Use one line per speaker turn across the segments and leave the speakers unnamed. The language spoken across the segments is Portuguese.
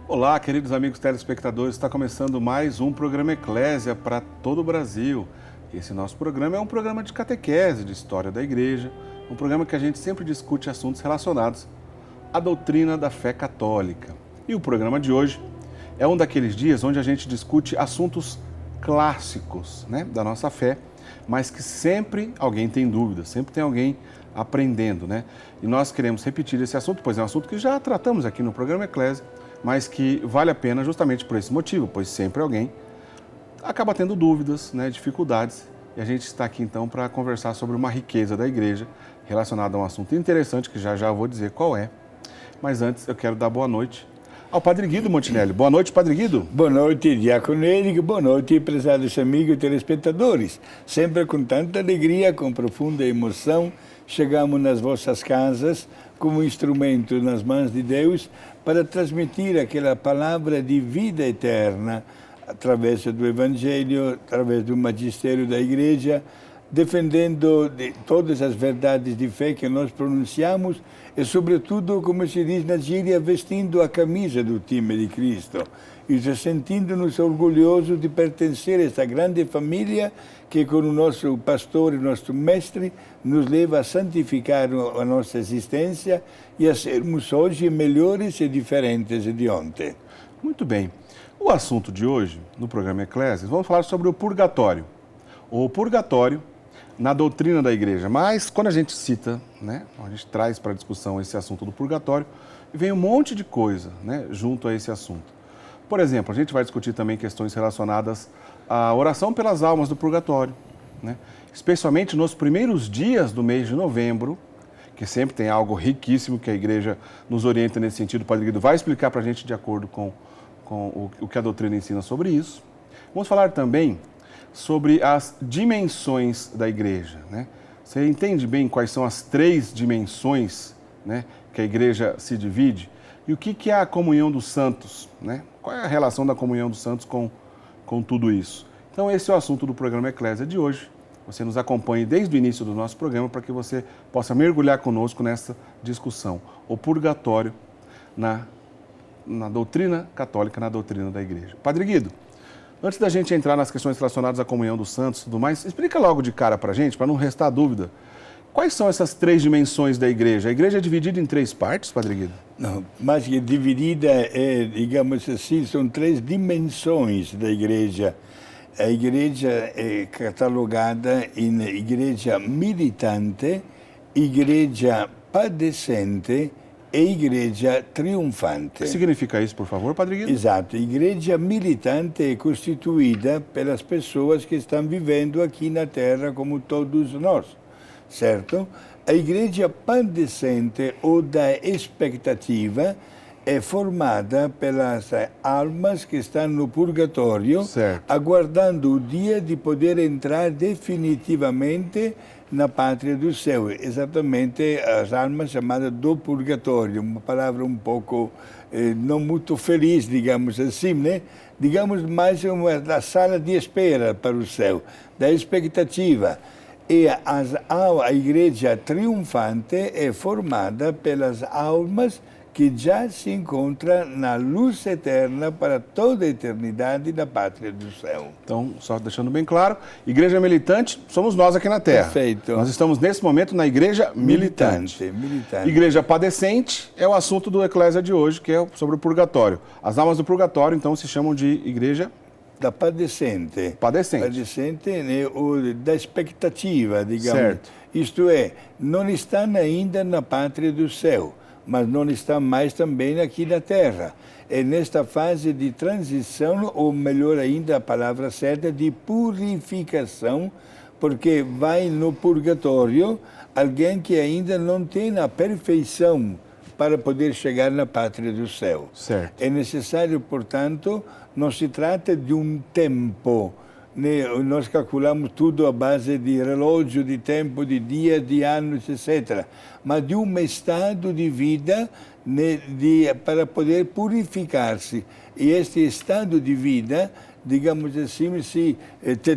Olá, queridos amigos telespectadores, está começando mais um programa Eclésia para todo o Brasil. Esse nosso programa é um programa de catequese, de história da igreja, um programa que a gente sempre discute assuntos relacionados à doutrina da fé católica. E o programa de hoje é um daqueles dias onde a gente discute assuntos clássicos, da nossa fé, mas que sempre alguém tem dúvida, sempre tem alguém aprendendo, E nós queremos repetir esse assunto, pois é um assunto que já tratamos aqui no programa Eclésia, mas que vale a pena justamente por esse motivo, pois sempre alguém acaba tendo dúvidas, dificuldades, e a gente está aqui então para conversar sobre uma riqueza da igreja relacionada a um assunto interessante, que já vou dizer qual é. Mas antes eu quero dar boa noite ao Padre Guido Montinelli. Boa noite, Padre Guido.
Boa noite, Diácono Érico. Boa noite, prezados amigos telespectadores. Sempre com tanta alegria, com profunda emoção, chegamos nas vossas casas como instrumento nas mãos de Deus para transmitir aquela palavra de vida eterna através do Evangelho, através do magistério da Igreja, defendendo todas as verdades de fé que nós pronunciamos e, sobretudo, como se diz na gíria, vestindo a camisa do time de Cristo e sentindo-nos orgulhosos de pertencer a esta grande família que, com o nosso pastor e nosso mestre, nos leva a santificar a nossa existência e a sermos hoje melhores e diferentes de ontem.
Muito bem. O assunto de hoje, no programa Eclésias, vamos falar sobre o purgatório. O purgatório na doutrina da igreja. Mas quando a gente cita, a gente traz para discussão esse assunto do purgatório, vem um monte de coisa, junto a esse assunto. Por exemplo, a gente vai discutir também questões relacionadas à oração pelas almas do purgatório, especialmente nos primeiros dias do mês de novembro, que sempre tem algo riquíssimo que a igreja nos orienta nesse sentido. O Padre Guido vai explicar para a gente de acordo com o que a doutrina ensina sobre isso. Vamos falar também sobre as dimensões da igreja. Você entende bem quais são as 3 dimensões que a igreja se divide? E o que é a comunhão dos santos? Qual é a relação da comunhão dos santos com tudo isso? Então esse é o assunto do programa Eclésia de hoje. Você nos acompanhe desde o início do nosso programa para que você possa mergulhar conosco nessa discussão. O purgatório na doutrina católica, na doutrina da igreja. Padre Guido, antes da gente entrar nas questões relacionadas à comunhão dos santos e tudo mais, explica logo de cara para a gente, para não restar dúvida, quais são essas 3 dimensões da igreja? A igreja é dividida em 3 partes, Padre Guido?
Não, mas que dividida digamos assim, são 3 dimensões da igreja. A igreja é catalogada em igreja militante, igreja padecente e igreja triunfante.
O que significa isso, por favor, Padre Guido?
Exato. A igreja militante é constituída pelas pessoas que estão vivendo aqui na Terra como todos nós, certo? A igreja padecente ou da expectativa é formada pelas almas que estão no purgatório,
certo,
aguardando o dia de poder entrar definitivamente na pátria do céu. Exatamente as almas chamadas do purgatório, uma palavra um pouco não muito feliz, digamos assim, Digamos mais da sala de espera para o céu, da expectativa. E a igreja triunfante é formada pelas almas que já se encontra na luz eterna para toda a eternidade da pátria do céu.
Então, só deixando bem claro, igreja militante somos nós aqui na Terra.
Perfeito.
Nós estamos nesse momento na igreja militante. Igreja padecente é o assunto do Eclésia de hoje, que é sobre o purgatório. As almas do purgatório, então, se chamam de igreja
da padecente. Padecente, ou da expectativa, digamos.
Certo.
Isto é, não estão ainda na pátria do céu, mas não está mais também aqui na Terra. É nesta fase de transição, ou melhor ainda, a palavra certa, de purificação, porque vai no purgatório alguém que ainda não tem a perfeição para poder chegar na pátria do céu.
Certo.
É necessário, portanto, não se trata de um tempo. Nós calculamos tudo à base de relógio, de tempo, de dias, de anos, etc. Mas de um estado de vida para poder purificar-se. E este estado de vida digamos assim,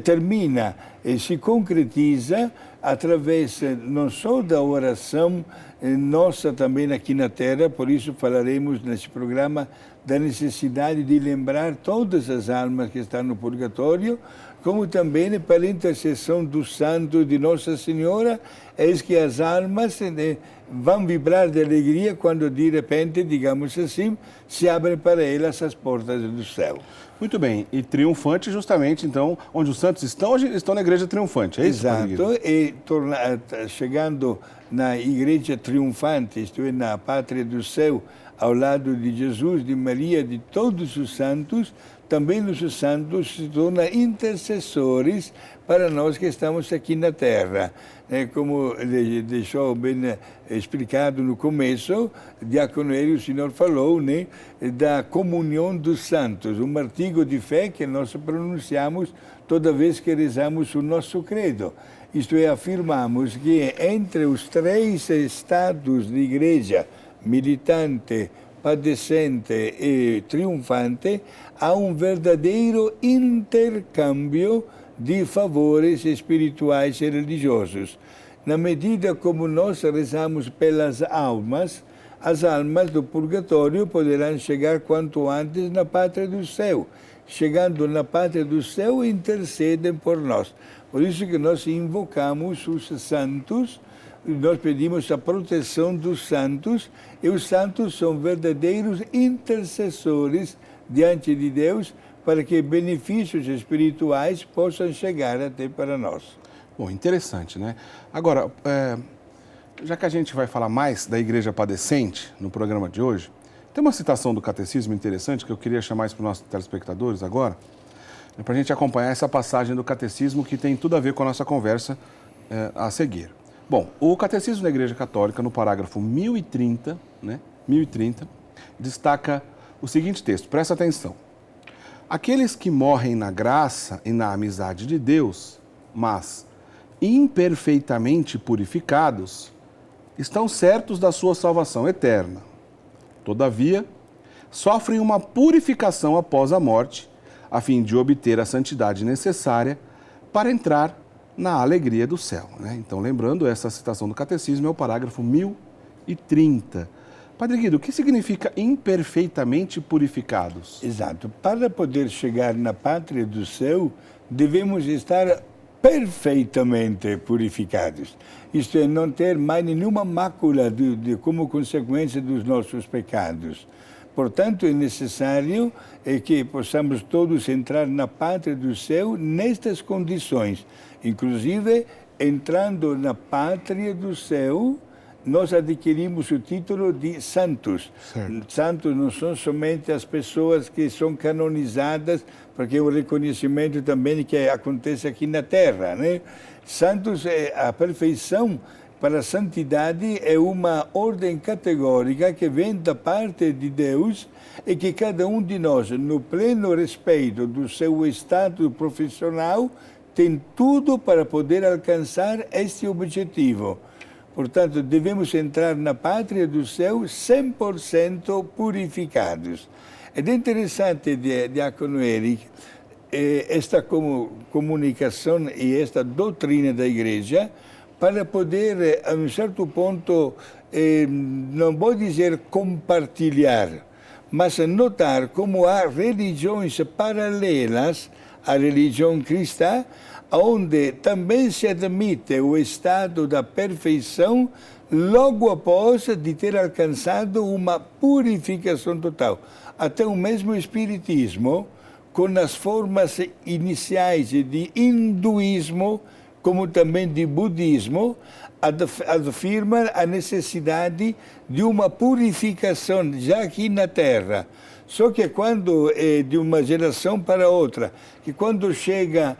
termina e se concretiza através não só da oração nossa também aqui na Terra, por isso falaremos nesse programa da necessidade de lembrar todas as almas que estão no purgatório, como também pela intercessão dos santos de Nossa Senhora, eis que as almas vão vibrar de alegria quando de repente, digamos assim, se abrem para elas as portas do céu.
Muito bem, e triunfante justamente, então, onde os santos estão na igreja triunfante, é isso?
Exato, e chegando na igreja triunfante, isto é, na pátria do céu, ao lado de Jesus, de Maria, de todos os santos, também os santos se tornam intercessores para nós que estamos aqui na Terra. Como deixou bem explicado no começo, Diácono Hélio, o senhor falou, né, da comunhão dos santos, um artigo de fé que nós pronunciamos toda vez que rezamos o nosso credo. Isto é, afirmamos que entre os 3 estados de igreja, militante, padecente e triunfante, há um verdadeiro intercâmbio de favores espirituais e religiosos. Na medida como nós rezamos pelas almas, as almas do purgatório poderão chegar quanto antes na pátria do céu. Chegando na pátria do céu, intercedem por nós. Por isso que nós invocamos os santos, nós pedimos a proteção dos santos, e os santos são verdadeiros intercessores diante de Deus para que benefícios espirituais possam chegar até para nós.
Bom, interessante, né? Agora, já que a gente vai falar mais da igreja padecente no programa de hoje, tem uma citação do catecismo interessante que eu queria chamar isso para os nossos telespectadores agora, para a gente acompanhar essa passagem do catecismo que tem tudo a ver com a nossa conversa a seguir. Bom, o Catecismo da Igreja Católica, no parágrafo 1030, né, 1030, destaca o seguinte texto, presta atenção. Aqueles que morrem na graça e na amizade de Deus, mas imperfeitamente purificados, estão certos da sua salvação eterna. Todavia, sofrem uma purificação após a morte, a fim de obter a santidade necessária para entrar na alegria do céu, né? Então, lembrando, essa citação do Catecismo é o parágrafo 1030. Padre Guido, o que significa imperfeitamente purificados?
Exato. Para poder chegar na pátria do céu, devemos estar perfeitamente purificados. Isto é, não ter mais nenhuma mácula como consequência dos nossos pecados. Portanto, é necessário que possamos todos entrar na pátria do céu nestas condições. Inclusive, entrando na pátria do céu, nós adquirimos o título de santos. Certo. Santos não são somente as pessoas que são canonizadas, porque é um reconhecimento também que acontece aqui na Terra, né? Santos, a perfeição para a santidade é uma ordem categórica que vem da parte de Deus e que cada um de nós, no pleno respeito do seu estado profissional, tem tudo para poder alcançar este objetivo. Portanto, devemos entrar na pátria do céu 100% purificados. É interessante, Diácono Eric, esta comunicação e esta doutrina da Igreja, para poder, a um certo ponto, não vou dizer compartilhar, mas notar como há religiões paralelas à religião cristã, onde também se admite o estado da perfeição logo após de ter alcançado uma purificação total. Até o mesmo Espiritismo, com as formas iniciais de hinduísmo, como também de budismo, afirma a necessidade de uma purificação já aqui na Terra. Só que quando, de uma geração para outra, que quando chega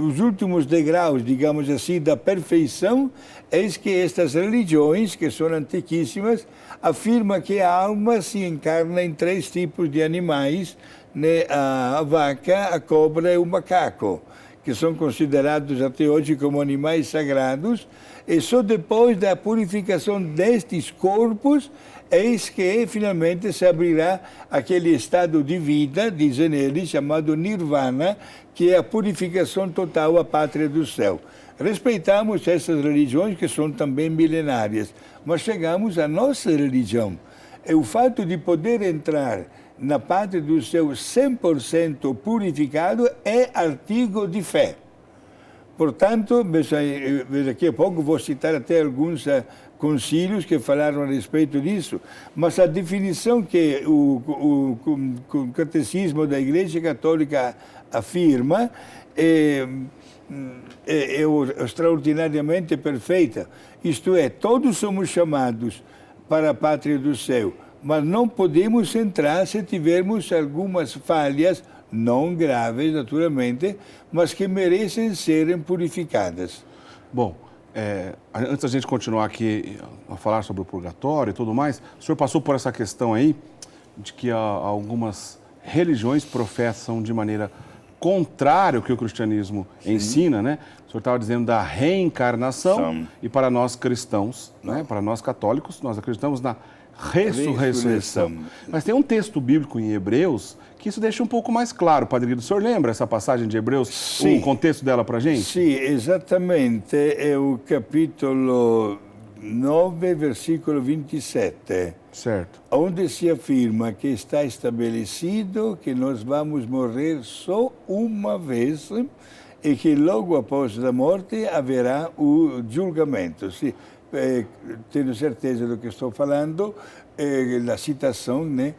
os últimos degraus, digamos assim, da perfeição, eis que estas religiões, que são antiquíssimas, afirmam que a alma se encarna em 3 tipos de animais, né? A vaca, a cobra e o macaco. que são considerados até hoje como animais sagrados, e só depois da purificação destes corpos eis que finalmente se abrirá aquele estado de vida, dizem eles, chamado Nirvana, que é a purificação total à pátria do céu. Respeitamos essas religiões que são também milenárias, mas chegamos à nossa religião. E o fato de poder entrar na pátria do céu 100% purificado é artigo de fé. Portanto, daqui a pouco vou citar até alguns concílios que falaram a respeito disso, mas a definição que o Catecismo da Igreja Católica afirma é extraordinariamente perfeita. Isto é, todos somos chamados para a pátria do céu, mas não podemos entrar se tivermos algumas falhas, não graves, naturalmente, mas que merecem serem purificadas.
Bom, antes da gente continuar aqui a falar sobre o purgatório e tudo mais, o senhor passou por essa questão aí de que algumas religiões professam de maneira contrária ao que o cristianismo ensina, né? O senhor estava dizendo da reencarnação e para nós cristãos, né? Para nós católicos, nós acreditamos na ressurreição. Mas tem um texto bíblico em Hebreus que isso deixa um pouco mais claro, Padre Guido. O senhor lembra essa passagem de Hebreus,
Sim.
o contexto dela para a gente?
Sim, exatamente. É o capítulo 9, versículo 27.
Certo.
Onde se afirma que está estabelecido que nós vamos morrer só uma vez e que logo após a morte haverá o julgamento. Sim, tenho certeza do que estou falando, a citação, né?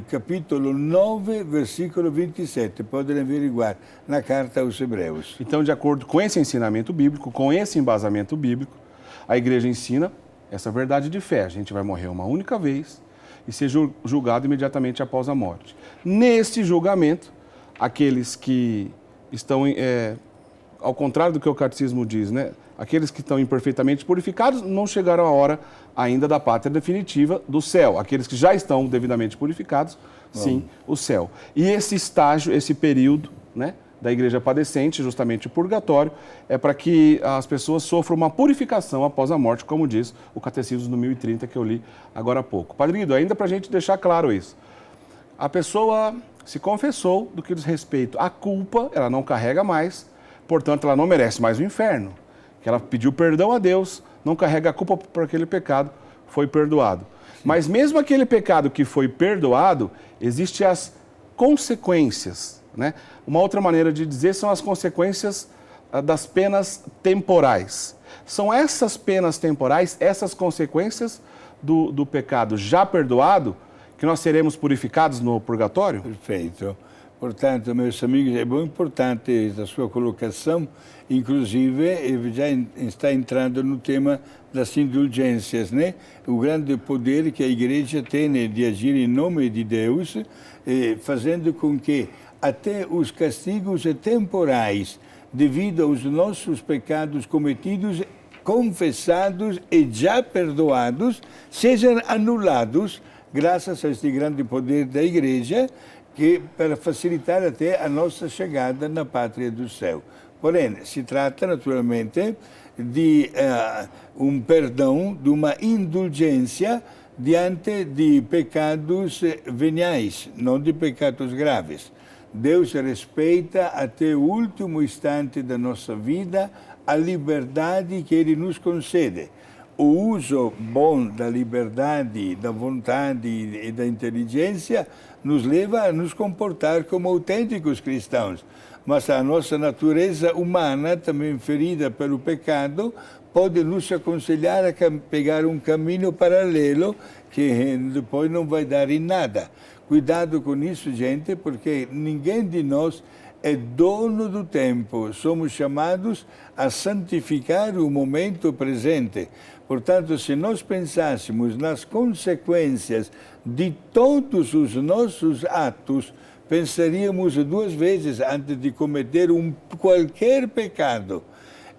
Capítulo 9, versículo 27, podem averiguar na carta aos Hebreus.
Então, de acordo com esse ensinamento bíblico, com esse embasamento bíblico, a igreja ensina essa verdade de fé. A gente vai morrer uma única vez e ser julgado imediatamente após a morte. Nesse julgamento, aqueles que estão, ao contrário do que o catecismo diz, né? Aqueles que estão imperfeitamente purificados não chegaram a hora ainda da pátria definitiva do céu. Aqueles que já estão devidamente purificados, sim, o céu. E esse estágio, esse período, né, da igreja padecente, justamente o purgatório, é para que as pessoas sofram uma purificação após a morte, como diz o Catecismo no 1030 que eu li agora há pouco. Padre Guido, ainda para a gente deixar claro isso. A pessoa se confessou do que diz respeito à culpa, ela não carrega mais, portanto ela não merece mais o inferno. Que ela pediu perdão a Deus, não carrega a culpa por aquele pecado, foi perdoado. Sim. Mas mesmo aquele pecado que foi perdoado, existem as consequências, né? Uma outra maneira de dizer são as consequências das penas temporais. São essas penas temporais, essas consequências do pecado já perdoado, que nós seremos purificados no purgatório?
Perfeito. Portanto, meus amigos, é muito importante a sua colocação, inclusive já está entrando no tema das indulgências, né? O grande poder que a Igreja tem de agir em nome de Deus, fazendo com que até os castigos temporais, devido aos nossos pecados cometidos, confessados e já perdoados, sejam anulados, graças a este grande poder da Igreja, que para facilitar até a nossa chegada na pátria do céu. Porém, se trata naturalmente de um perdão, de uma indulgência diante de pecados veniais, não de pecados graves. Deus respeita até o último instante da nossa vida a liberdade que Ele nos concede. O uso bom da liberdade, da vontade e da inteligência nos leva a nos comportar como autênticos cristãos. Mas a nossa natureza humana, também ferida pelo pecado, pode nos aconselhar a pegar um caminho paralelo que depois não vai dar em nada. Cuidado com isso, gente, porque ninguém de nós é dono do tempo. Somos chamados a santificar o momento presente. Portanto, se nós pensássemos nas consequências de todos os nossos atos, pensaríamos duas vezes antes de cometer qualquer pecado.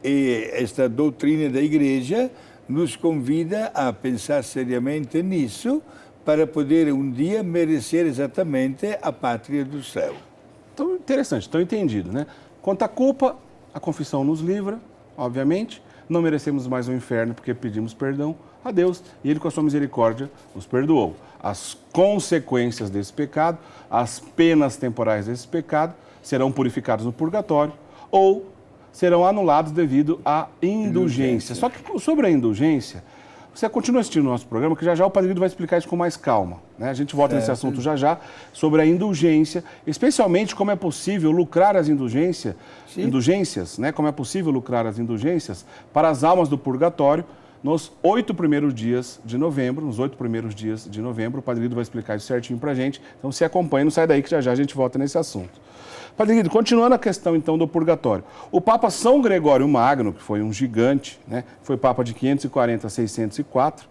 E esta doutrina da Igreja nos convida a pensar seriamente nisso para poder um dia merecer exatamente a pátria do céu.
Então, interessante, então entendido, né? Quanto à culpa, a confissão nos livra, obviamente. Não merecemos mais o inferno porque pedimos perdão a Deus e Ele, com a sua misericórdia, nos perdoou. As consequências desse pecado, as penas temporais desse pecado, serão purificados no purgatório ou serão anulados devido à indulgência. Só que sobre a indulgência, você continua assistindo o nosso programa, que já o Padre Guido vai explicar isso com mais calma, né? A gente volta nesse assunto já, sobre a indulgência, especialmente como é possível lucrar as indulgências, né? Como é possível lucrar as indulgências para as almas do purgatório nos 8 primeiros dias de novembro. O Padre Guido vai explicar isso certinho pra gente. Então se acompanha, não sai daí que já a gente volta nesse assunto. Padre Guido, continuando a questão então do purgatório. O Papa São Gregório Magno, que foi um gigante, né? Foi Papa de 540 a 604,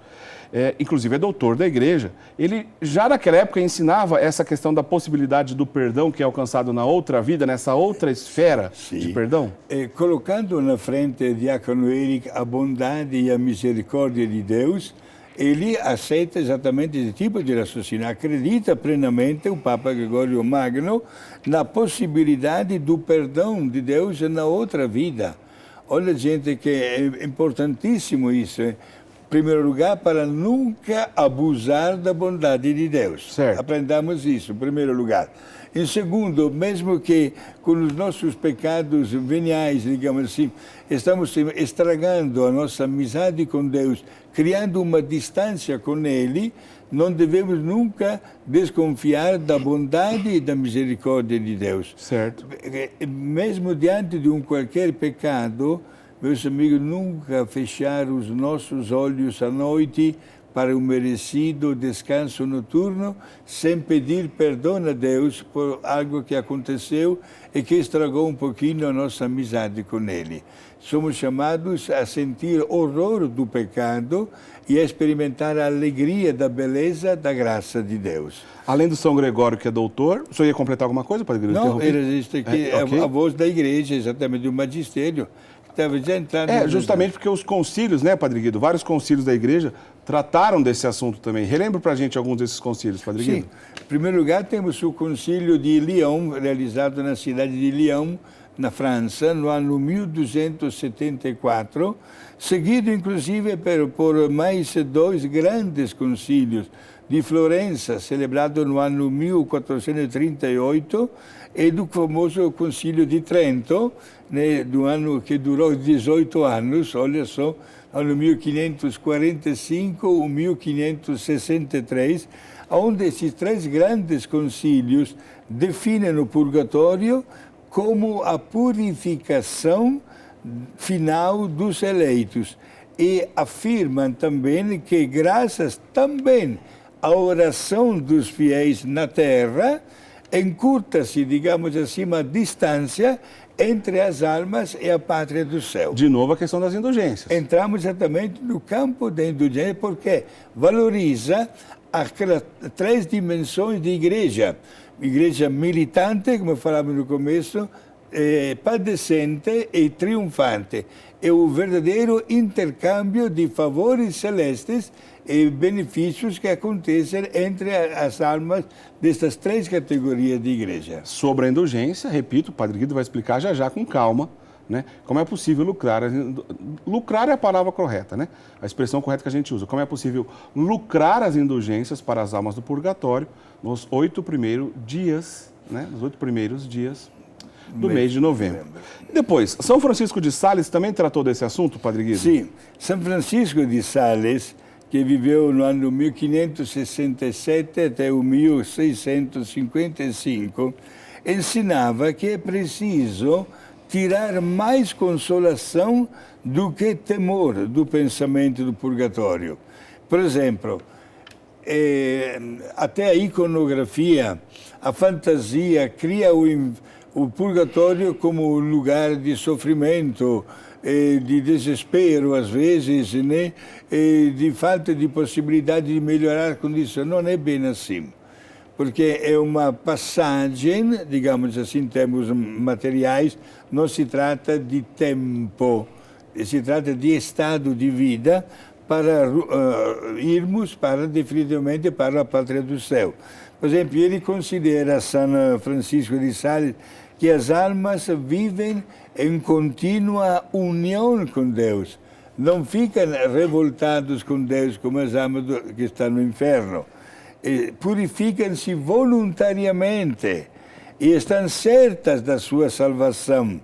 inclusive é doutor da Igreja, ele já naquela época ensinava essa questão da possibilidade do perdão que é alcançado na outra vida, nessa outra esfera de perdão?
Colocando na frente, Diácono Eric, a bondade e a misericórdia de Deus, ele aceita exatamente esse tipo de raciocínio. Acredita plenamente, o Papa Gregório Magno, na possibilidade do perdão de Deus na outra vida. Olha, gente, que é importantíssimo isso. Em primeiro lugar, para nunca abusar da bondade de Deus.
Certo.
Aprendamos isso, em primeiro lugar. Em segundo, mesmo que com os nossos pecados veniais, digamos assim, estamos estragando a nossa amizade com Deus, criando uma distância com Ele, não devemos nunca desconfiar da bondade e da misericórdia de Deus.
Certo.
Mesmo diante de qualquer pecado, meus amigos, nunca fechar os nossos olhos à noite para o merecido descanso noturno, sem pedir perdão a Deus por algo que aconteceu e que estragou um pouquinho a nossa amizade com Ele. Somos chamados a sentir horror do pecado e a experimentar a alegria da beleza da graça de Deus.
Além do São Gregório, que é doutor, o senhor ia completar alguma coisa, Padre Guido?
Não, era isso aqui, okay. A voz da Igreja, exatamente, do magistério.
Justamente porque os concílios, né, Padre Guido, vários concílios da Igreja trataram desse assunto também. Relembra para a gente alguns desses concílios, Padre Guido?
Sim. Em primeiro lugar, temos o concílio de Lyon, realizado na cidade de Lyon, na França, no ano 1274, seguido, inclusive, por mais 2 grandes concílios de Florença, celebrado no ano 1438, e do famoso Concílio de Trento, né, do ano que durou 18 anos, olha só, ano 1545 ou 1563, onde esses 3 grandes concílios definem o purgatório como a purificação final dos eleitos e afirmam também que, graças também à oração dos fiéis na terra, encurta-se, digamos assim, uma distância entre as almas e a pátria do céu.
De novo a questão das indulgências.
Entramos exatamente no campo da indulgência porque valoriza aquelas 3 dimensões de igreja. Igreja militante, como falamos no começo, padecente e triunfante. É o verdadeiro intercâmbio de favores celestes e benefícios que acontecem entre as almas destas 3 categorias de igreja.
Sobre a indulgência, repito, o Padre Guido vai explicar já com calma, né, como é possível lucrar. Lucrar é a palavra correta, né? A expressão correta que a gente usa. Como é possível lucrar as indulgências para as almas do purgatório nos 8 primeiros dias, né? Nos 8 primeiros dias do mês de novembro. Depois, São Francisco de Sales também tratou desse assunto, Padre Guido?
Sim. São Francisco de Sales, que viveu no ano 1567 até o 1655, ensinava que é preciso tirar mais consolação do que temor do pensamento do purgatório. Por exemplo, até a iconografia, a fantasia cria o purgatório como um lugar de sofrimento, de desespero às vezes, né? De falta de possibilidade de melhorar a condição. Não é bem assim, porque é uma passagem, digamos assim, em termos materiais, não se trata de tempo, se trata de estado de vida para irmos definitivamente para a pátria do céu. Por exemplo, ele considera São Francisco de Sales que as almas vivem em contínua união com Deus. Não ficam revoltados com Deus como as almas que estão no inferno. Purificam-se voluntariamente e estão certas da sua salvação.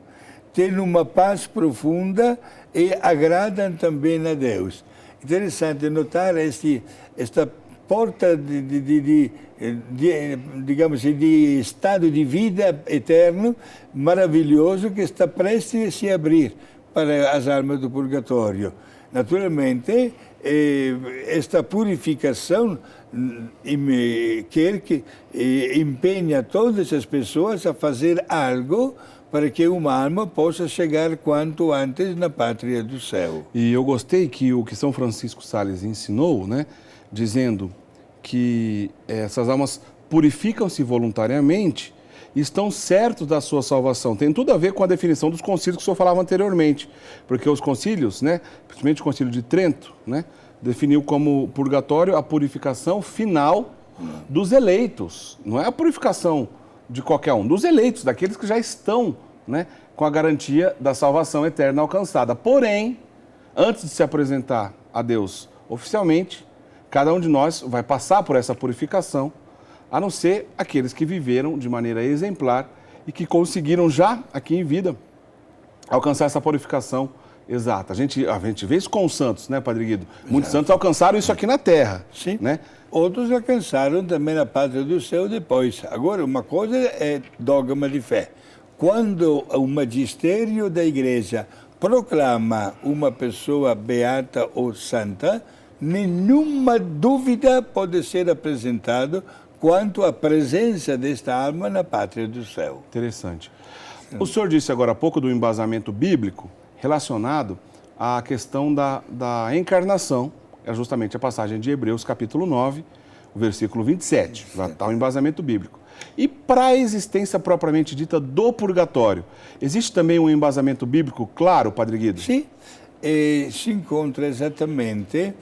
Têm uma paz profunda e agradam também a Deus. Interessante notar esta porta digamos, de estado de vida eterno maravilhoso que está prestes a se abrir para as almas do purgatório. Naturalmente, esta purificação quer que empenha todas as pessoas a fazer algo para que uma alma possa chegar quanto antes na pátria do céu.
E eu gostei que o que São Francisco Sales ensinou, né, dizendo que essas almas purificam-se voluntariamente e estão certos da sua salvação. Tem tudo a ver com a definição dos concílios que o senhor falava anteriormente, porque os concílios, né, principalmente o concílio de Trento, né, definiu como purgatório a purificação final dos eleitos. Não é a purificação de qualquer um, dos eleitos, daqueles que já estão, né, com a garantia da salvação eterna alcançada. Porém, antes de se apresentar a Deus oficialmente, cada um de nós vai passar por essa purificação, a não ser aqueles que viveram de maneira exemplar e que conseguiram já, aqui em vida, alcançar essa purificação exata. A gente vê isso com os santos, né, Padre Guido? Muitos santos alcançaram isso aqui na Terra.
Sim.
Né?
Outros alcançaram também a pátria do céu depois. Agora, uma coisa é dogma de fé. Quando o magistério da Igreja proclama uma pessoa beata ou santa, nenhuma dúvida pode ser apresentada quanto à presença desta alma na pátria do céu.
Interessante. O senhor disse agora há pouco do embasamento bíblico relacionado à questão da encarnação, é justamente a passagem de Hebreus, capítulo 9, o versículo 27, lá está o embasamento bíblico. E para a existência propriamente dita do purgatório, existe também um embasamento bíblico claro, Padre Guido?
Sim, se encontra exatamente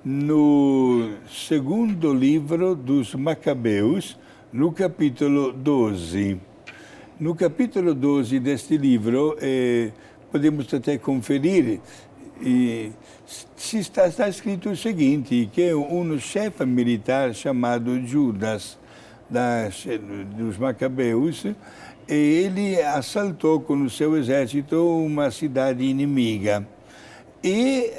no segundo livro dos Macabeus, no capítulo 12. No capítulo 12 deste livro, podemos até conferir, está escrito o seguinte, que um chefe militar chamado Judas, dos Macabeus, ele assaltou com o seu exército uma cidade inimiga. E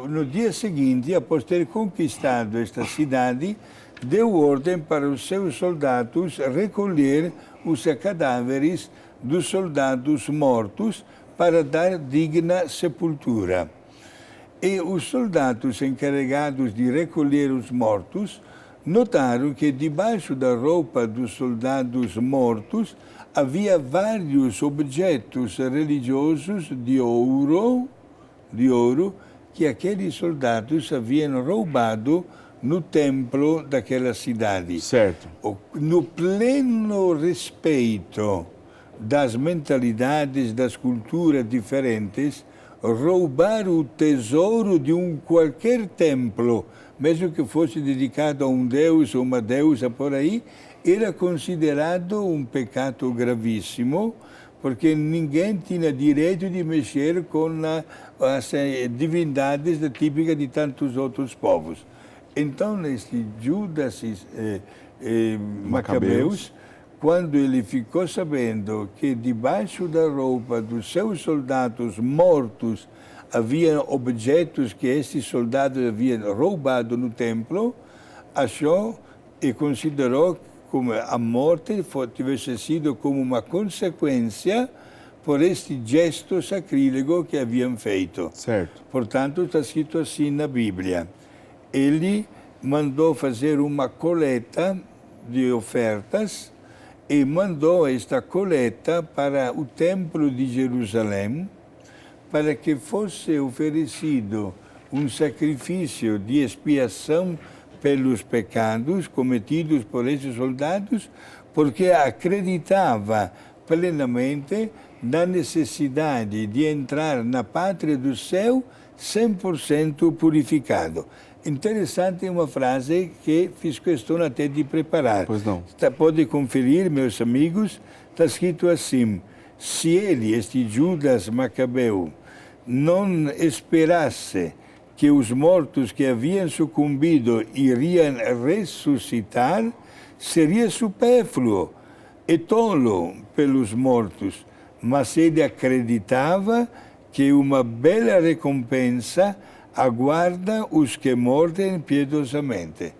no dia seguinte, após ter conquistado esta cidade, deu ordem para os seus soldados recolher os cadáveres dos soldados mortos para dar digna sepultura. E os soldados encarregados de recolher os mortos notaram que debaixo da roupa dos soldados mortos havia vários objetos religiosos de ouro que aqueles soldados haviam roubado no templo daquela cidade.
Certo.
No pleno respeito das mentalidades, das culturas diferentes, roubar o tesouro de qualquer templo, mesmo que fosse dedicado a um deus ou uma deusa por aí, era considerado um pecado gravíssimo, porque ninguém tinha direito de mexer com as divindades típicas de tantos outros povos. Então, este Judas Macabeus, quando ele ficou sabendo que debaixo da roupa dos seus soldados mortos havia objetos que esses soldados haviam roubado no templo, achou e considerou como a morte tivesse sido como uma consequência por este gesto sacrílego que haviam feito.
Certo.
Portanto, está escrito assim na Bíblia. Ele mandou fazer uma coleta de ofertas e mandou esta coleta para o Templo de Jerusalém, para que fosse oferecido um sacrifício de expiação pelos pecados cometidos por esses soldados, porque acreditava plenamente na necessidade de entrar na pátria do céu 100% purificado. Interessante uma frase que fiz questão até de preparar.
Pois não.
Pode conferir, meus amigos, está escrito assim: se ele, este Judas Macabeu, não esperasse que os mortos que haviam sucumbido iriam ressuscitar, seria supérfluo e tolo pelos mortos, mas ele acreditava que uma bela recompensa aguarda os que morrem piedosamente.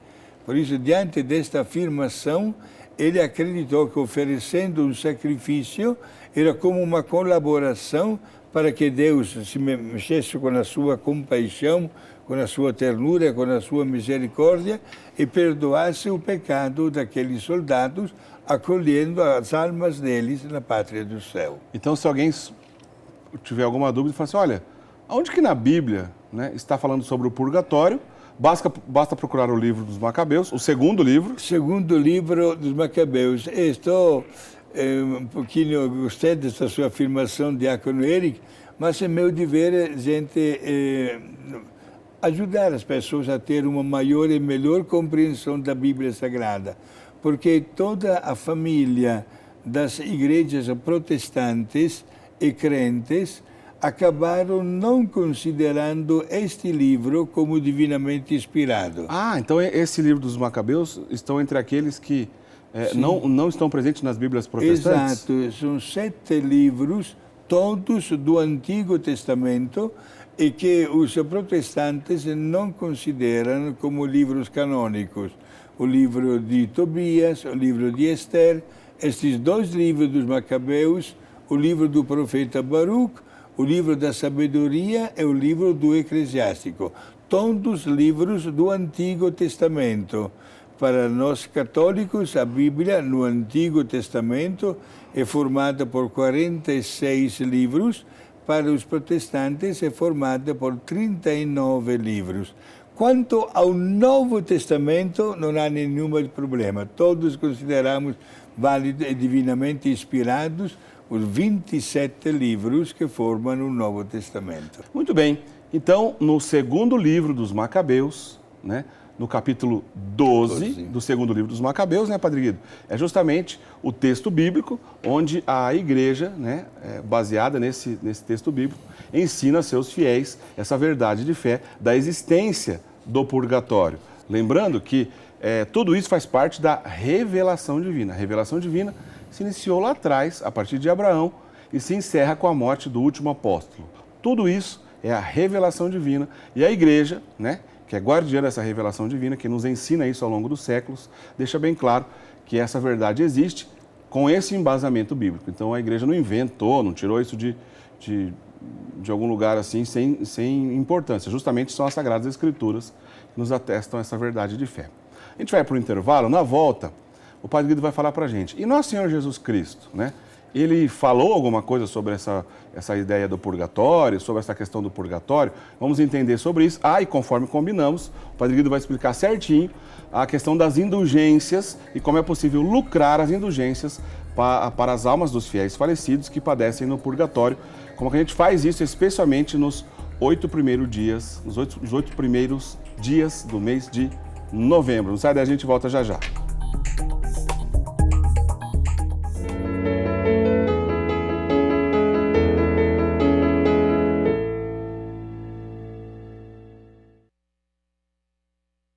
Por isso, diante desta afirmação, ele acreditou que oferecendo um sacrifício era como uma colaboração para que Deus se mexesse com a sua compaixão, com a sua ternura, com a sua misericórdia e perdoasse o pecado daqueles soldados, acolhendo as almas deles na pátria do céu.
Então, se alguém tiver alguma dúvida, fala assim, olha, aonde que na Bíblia, né, está falando sobre o purgatório? Basta procurar o livro dos Macabeus, o segundo livro.
Segundo livro dos Macabeus. Estou um pouquinho, gostei dessa sua afirmação, Diácono Eric, mas é meu dever, gente, ajudar as pessoas a ter uma maior e melhor compreensão da Bíblia Sagrada, porque toda a família das igrejas protestantes e crentes acabaram não considerando este livro como divinamente inspirado.
Ah, então esse livro dos Macabeus estão entre aqueles que não estão presentes nas Bíblias protestantes?
Exato, são 7 livros, todos do Antigo Testamento, e que os protestantes não consideram como livros canônicos. O livro de Tobias, o livro de Esther, estes 2 livros dos Macabeus, o livro do profeta Baruch, o livro da sabedoria e o livro do eclesiástico. Todos livros do Antigo Testamento. Para nós católicos, a Bíblia no Antigo Testamento é formada por 46 livros, para os protestantes é formada por 39 livros. Quanto ao Novo Testamento, não há nenhum problema. Todos consideramos válidos e divinamente inspirados os 27 livros que formam o Novo Testamento.
Muito bem. Então, no segundo livro dos Macabeus, né, no capítulo 12 do segundo livro dos Macabeus, né, Padre Guido? É justamente o texto bíblico onde a igreja, né, baseada nesse texto bíblico, ensina a seus fiéis essa verdade de fé da existência do purgatório. Lembrando que tudo isso faz parte da revelação divina. A revelação divina se iniciou lá atrás, a partir de Abraão, e se encerra com a morte do último apóstolo. Tudo isso é a revelação divina e a igreja, né, que é guardiã dessa revelação divina, que nos ensina isso ao longo dos séculos, deixa bem claro que essa verdade existe com esse embasamento bíblico. Então a igreja não inventou, não tirou isso de algum lugar assim sem importância. Justamente são as Sagradas Escrituras que nos atestam essa verdade de fé. A gente vai para o intervalo, na volta o Padre Guido vai falar para a gente. E nosso Senhor Jesus Cristo, né? Ele falou alguma coisa sobre essa ideia do purgatório, sobre essa questão do purgatório? Vamos entender sobre isso. E conforme combinamos, o Padre Guido vai explicar certinho a questão das indulgências e como é possível lucrar as indulgências para as almas dos fiéis falecidos que padecem no purgatório. Como que a gente faz isso, especialmente nos 8 primeiros dias, nos 8 primeiros dias do mês de novembro. Não sai daí, a gente volta já já.